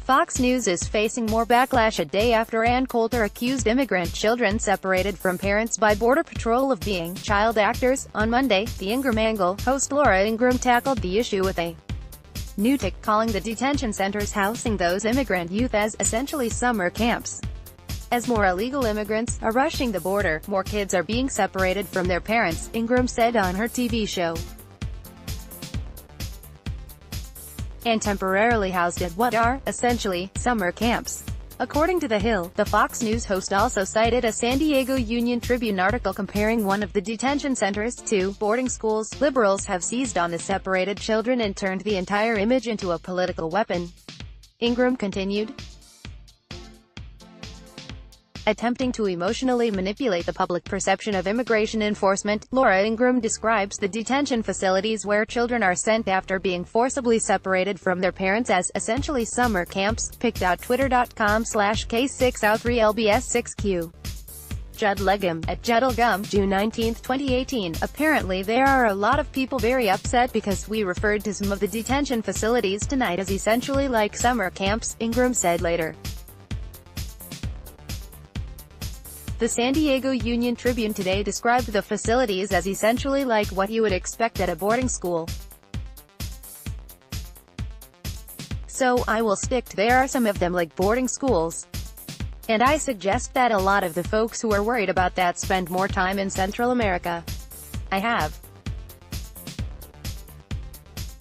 Fox News is facing more backlash a day after Ann Coulter accused immigrant children separated from parents by Border Patrol of being child actors. On Monday, the Ingraham Angle host Laura Ingraham tackled the issue with a new take, calling the detention centers housing those immigrant youth as essentially summer camps. As more illegal immigrants are rushing the border, more kids are being separated from their parents, Ingraham said on her TV show. And temporarily housed at what are, essentially, summer camps. According to The Hill, the Fox News host also cited a San Diego Union Tribune article comparing one of the detention centers to boarding schools. Liberals have seized on the separated children and turned the entire image into a political weapon. Ingraham continued, attempting to emotionally manipulate the public perception of immigration enforcement. Laura Ingraham describes the detention facilities where children are sent after being forcibly separated from their parents as essentially summer camps. pic.twitter.com/K6O3LBS6Q. Judd Legum, at Juddlegum, June 19, 2018. Apparently there are a lot of people very upset because we referred to some of the detention facilities tonight as essentially like summer camps, Ingraham said later. The San Diego Union Tribune today described the facilities as essentially like what you would expect at a boarding school. So, I will stick to there are some of them like boarding schools. And I suggest that a lot of the folks who are worried about that spend more time in Central America. I have.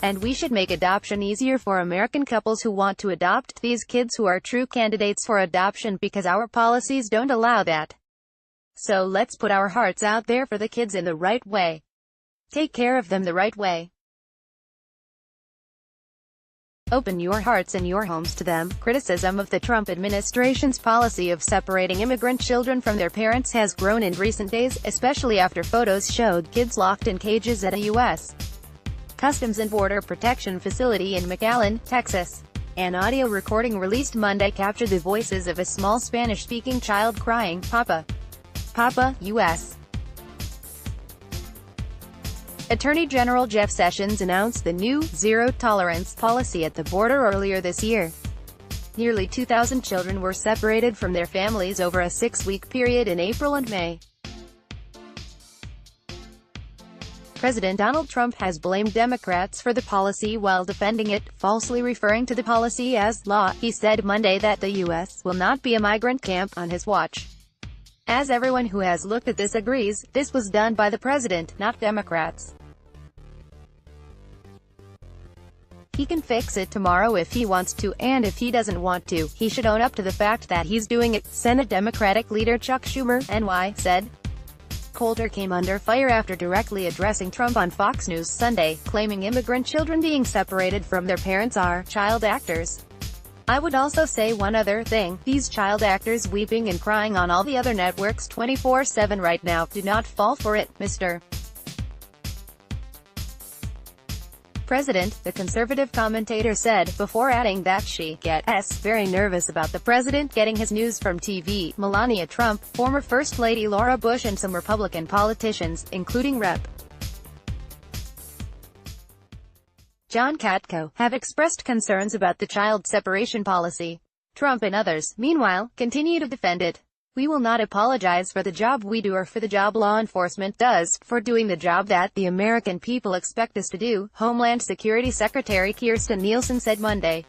And we should make adoption easier for American couples who want to adopt these kids who are true candidates for adoption because our policies don't allow that. So let's put our hearts out there for the kids in the right way. Take care of them the right way. Open your hearts and your homes to them. Criticism of the Trump administration's policy of separating immigrant children from their parents has grown in recent days, especially after photos showed kids locked in cages at a U.S. Customs and Border Protection facility in McAllen, Texas. An audio recording released Monday captured the voices of a small Spanish-speaking child crying, "Papa. Papa, U.S." Attorney General Jeff Sessions announced the new zero-tolerance policy at the border earlier this year. Nearly 2,000 children were separated from their families over a 6-week period in April and May. President Donald Trump has blamed Democrats for the policy while defending it, falsely referring to the policy as law. He said Monday that the U.S. will not be a migrant camp on his watch. As everyone who has looked at this agrees, this was done by the president, not Democrats. He can fix it tomorrow if he wants to, and if he doesn't want to, he should own up to the fact that he's doing it, Senate Democratic leader Chuck Schumer, NY, said. Coulter came under fire after directly addressing Trump on Fox News Sunday, claiming immigrant children being separated from their parents are child actors. I would also say one other thing, these child actors weeping and crying on all the other networks 24/7 right now, do not fall for it, Mr. President, the conservative commentator said, before adding that she gets very nervous about the president getting his news from TV. Melania Trump, former First Lady Laura Bush and some Republican politicians, including Rep. John Katko, have expressed concerns about the child separation policy. Trump and others, meanwhile, continue to defend it. We will not apologize for the job we do or for the job law enforcement does, for doing the job that the American people expect us to do, Homeland Security Secretary Kirstjen Nielsen said Monday.